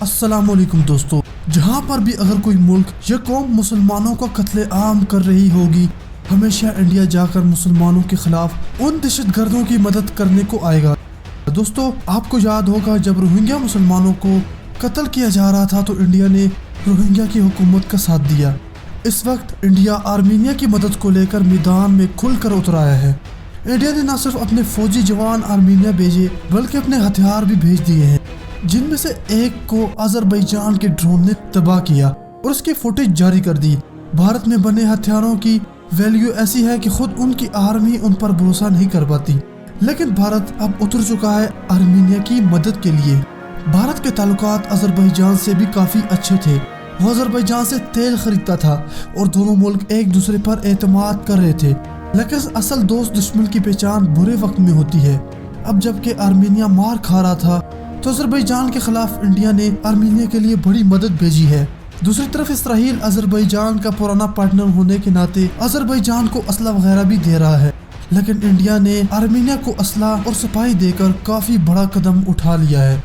अस्सलाम वालेकुम दोस्तों, जहाँ पर भी अगर कोई मुल्क या कौम मुसलमानों का कत्ले आम कर रही होगी, हमेशा इंडिया जाकर मुसलमानों के खिलाफ उन दहशतगर्दों की मदद करने को आएगा। दोस्तों, आपको याद होगा जब रोहिंग्या मुसलमानों को कत्ल किया जा रहा था तो इंडिया ने रोहिंग्या की हुकूमत का साथ दिया। इस वक्त इंडिया आर्मीनिया की मदद को लेकर मैदान में खुलकर उतर आया है। इंडिया ने न सिर्फ अपने फौजी जवान आर्मीनिया भेजे बल्कि अपने हथियार भी भेज दिए हैं, जिनमें से एक को अजरबैजान के ड्रोन ने तबाह किया और उसकी फुटेज जारी कर दी। भारत में बने हथियारों की वैल्यू ऐसी है कि खुद उनकी आर्मी उन पर भरोसा नहीं कर पाती, लेकिन भारत अब उतर चुका है आर्मीनिया की मदद के लिए। भारत के ताल्लुकात अजरबैजान से भी काफ़ी अच्छे थे। वो अजरबैजान से तेल खरीदता था और दोनों मुल्क एक दूसरे पर एतमाद कर रहे थे, लेकिन असल दोस्त दुश्मन की पहचान बुरे वक्त में होती है। अब जबकि आर्मीनिया मार खा रहा था तो अजरबैजान के खिलाफ इंडिया ने आर्मीनिया के लिए बड़ी मदद भेजी है। दूसरी तरफ इसराइल अजरबैजान का पुराना पार्टनर होने के नाते अजरबैजान को असला वगैरह भी दे रहा है, लेकिन इंडिया ने आर्मीनिया को असला और सिपाही देकर काफ़ी बड़ा कदम उठा लिया है।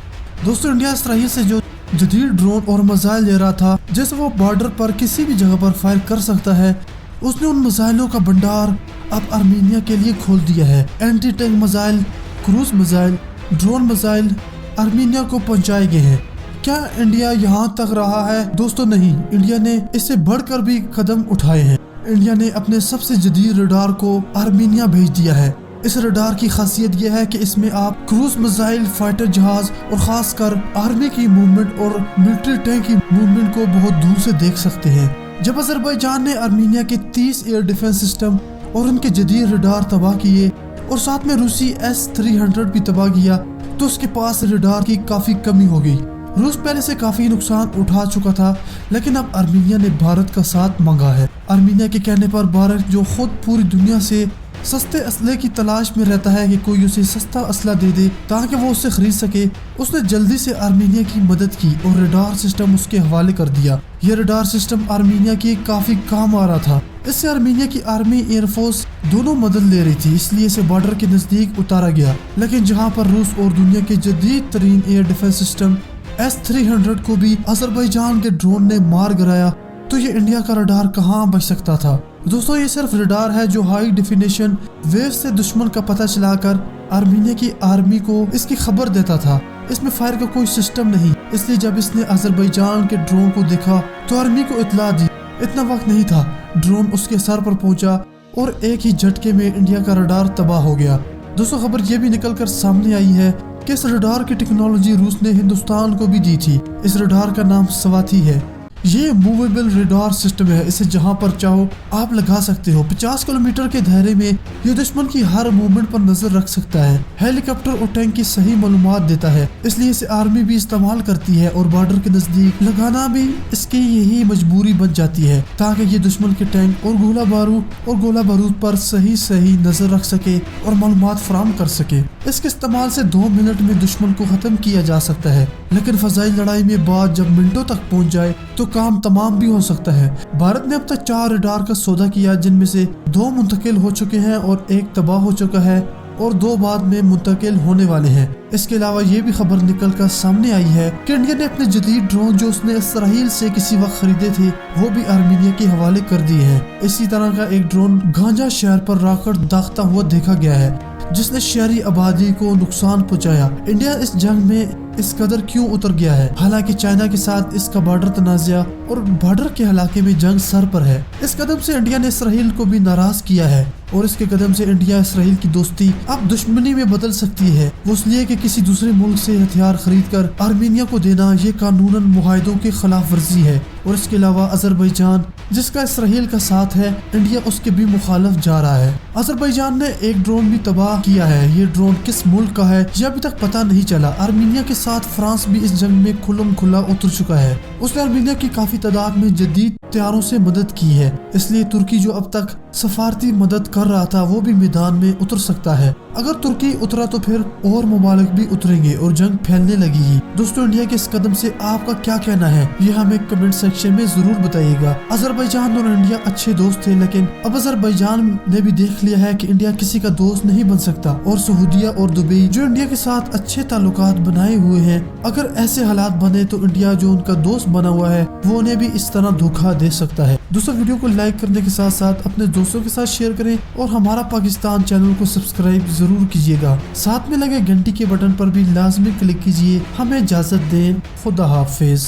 दोस्तों, इंडिया इसराइल से जो जदीद ड्रोन और मिसाइल ले रहा था जिससे वो बॉर्डर पर किसी भी जगह पर फायर कर सकता है, उसने उन मिसाइलों का भंडार अब आर्मीनिया के लिए खोल दिया है। Anti tank missile, cruise missile, drone missile Armenia को पहुंचाए गए हैं। क्या इंडिया यहाँ तक रहा है? दोस्तों नहीं, इंडिया ने इससे बढ़कर भी कदम उठाए हैं। इंडिया ने अपने सबसे जदीद रडार को आर्मीनिया भेज दिया है। इस रडार की खासियत यह है कि इसमें आप क्रूज मिसाइल, फाइटर जहाज और खासकर आर्मी की मूवमेंट और मिलिट्री टैंक की मूवमेंट को बहुत दूर से देख सकते हैं। जब अजरबैजान ने आर्मीनिया के 30 एयर डिफेंस सिस्टम और उनके जदीद रडार तबाह किए और साथ में रूसी S-300 भी तबाह किया तो उसके पास रडार की काफ़ी कमी हो गई। रूस पहले से काफ़ी नुकसान उठा चुका था, लेकिन अब आर्मीनिया ने भारत का साथ मांगा है। आर्मीनिया के कहने पर भारत, जो खुद पूरी दुनिया से सस्ते असले की तलाश में रहता है कि कोई उसे सस्ता असला दे दे ताकि वो उससे खरीद सके, उसने जल्दी से आर्मीनिया की मदद की और रडार सिस्टम उसके हवाले कर दिया। यह रडार सिस्टम आर्मीनिया के काफ़ी काम आ रहा था। इससे आर्मीनिया की आर्मी, एयरफोर्स दोनों मदद ले रही थी, इसलिए इसे बॉर्डर के नज़दीक उतारा गया। लेकिन जहाँ पर रूस और दुनिया के जदीद तरीन एयर डिफेंस सिस्टम S-300 को भी अजरबैजान के ड्रोन ने मार गिराया, तो ये इंडिया का रडार कहाँ बच सकता था? दोस्तों, ये सिर्फ रडार है जो हाई डेफिनेशन वेव से दुश्मन का पता चलाकर आर्मीनिया की आर्मी को इसकी खबर देता था। इसमें फायर का कोई सिस्टम नहीं, इसलिए जब इसने अजरबैजान के ड्रोन को देखा तो आर्मी को इत्तला दी। इतना वक्त नहीं था, ड्रोन उसके सर पर पहुंचा और एक ही झटके में इंडिया का रडार तबाह हो गया। दोस्तों, खबर यह भी निकल कर सामने आई है कि इस रडार की टेक्नोलॉजी रूस ने हिंदुस्तान को भी दी थी। इस रडार का नाम स्वाति है। ये मूवेबल रडार सिस्टम है, इसे जहां पर चाहो आप लगा सकते हो। 50 किलोमीटर के दायरे में ये दुश्मन की हर मूवमेंट पर नजर रख सकता है। हेलीकॉप्टर और टैंक की सही मालूमात देता है, इसलिए इसे आर्मी भी इस्तेमाल करती है और बॉर्डर के नजदीक लगाना भी इसकी यही मजबूरी बन जाती है ताकि ये दुश्मन के टैंक और गोला बारूद पर सही नजर रख सके और मालूमात फराहम कर सके। इसके इस्तेमाल से 2 मिनट में दुश्मन को खत्म किया जा सकता है, लेकिन फजाई लड़ाई में बात जब मिनटों तक पहुंच जाए तो काम तमाम भी हो सकता है। भारत ने अब तक 4 रडार का सौदा किया, जिनमें से 2 मुंतकिल हो चुके हैं और 1 तबाह हो चुका है और 2 बाद में मुंतकिल होने वाले हैं। इसके अलावा ये भी खबर निकल कर सामने आई है कि इंडिया ने अपने जदीद ड्रोन जो उसने इसराइल से किसी वक्त खरीदे थे वो भी आर्मीनिया के हवाले कर दिए हैं। इसी तरह का एक ड्रोन गांजा शहर पर रॉकेट दागता हुआ देखा गया है, जिसने शहरी आबादी को नुकसान पहुंचाया। इंडिया इस जंग में इस कदर क्यों उतर गया है? हालांकि चाइना के साथ इसका बॉर्डर तनाज़ा और बॉर्डर के इलाके में जंग सर पर है। इस कदम से इंडिया ने इसराइल को भी नाराज किया है और इसके कदम से इंडिया इसराइल की दोस्ती अब दुश्मनी में बदल सकती है। वो इसलिए कि किसी दूसरे मुल्क से हथियार खरीद कर आर्मीनिया को देना ये कानूनन मुआहदों की खिलाफ वर्जी है। और इसके अलावा अजरबैजान, जिसका इसराइल का साथ है, इंडिया उसके भी मुखालिफ जा रहा है। अजरबैजान ने एक ड्रोन भी तबाह किया है। ये ड्रोन किस मुल्क का है ये अभी तक पता नहीं चला। आर्मीनिया के साथ फ्रांस भी इस जंग में खुल्लम खुल्ला उतर चुका है। उसने आर्मीनिया की काफी तादाद में जदीद हथियारों से मदद की है, इसलिए तुर्की जो अब तक सफारती मदद कर रहा था वो भी मैदान में उतर सकता है। अगर तुर्की उतरा तो फिर और ममालिक भी उतरेंगे और जंग फैलने लगेगी। दोस्तों, इंडिया के इस कदम से आपका क्या कहना है, ये हमें कमेंट सेक्शन में जरूर बताइएगा। अजरबैजान और इंडिया अच्छे दोस्त थे, लेकिन अब अजरबैजान ने भी देख लिया है कि इंडिया किसी का दोस्त नहीं बन सकता, और सऊदीया और दुबई जो इंडिया के साथ अच्छे ताल्लुकात बनाए हुए हैं, अगर ऐसे हालात बने तो इंडिया जो उनका दोस्त बना हुआ है वो उन्हें भी इस तरह धोखा दे सकता है। दोस्तों, वीडियो को लाइक करने के साथ साथ अपने दोस्तों के साथ शेयर करें और हमारा पाकिस्तान चैनल को सब्सक्राइब जरूर कीजिएगा। साथ में लगे घंटी के बटन पर भी लाजमी क्लिक कीजिए। हमें इजाजत दें। खुदा हाफिज।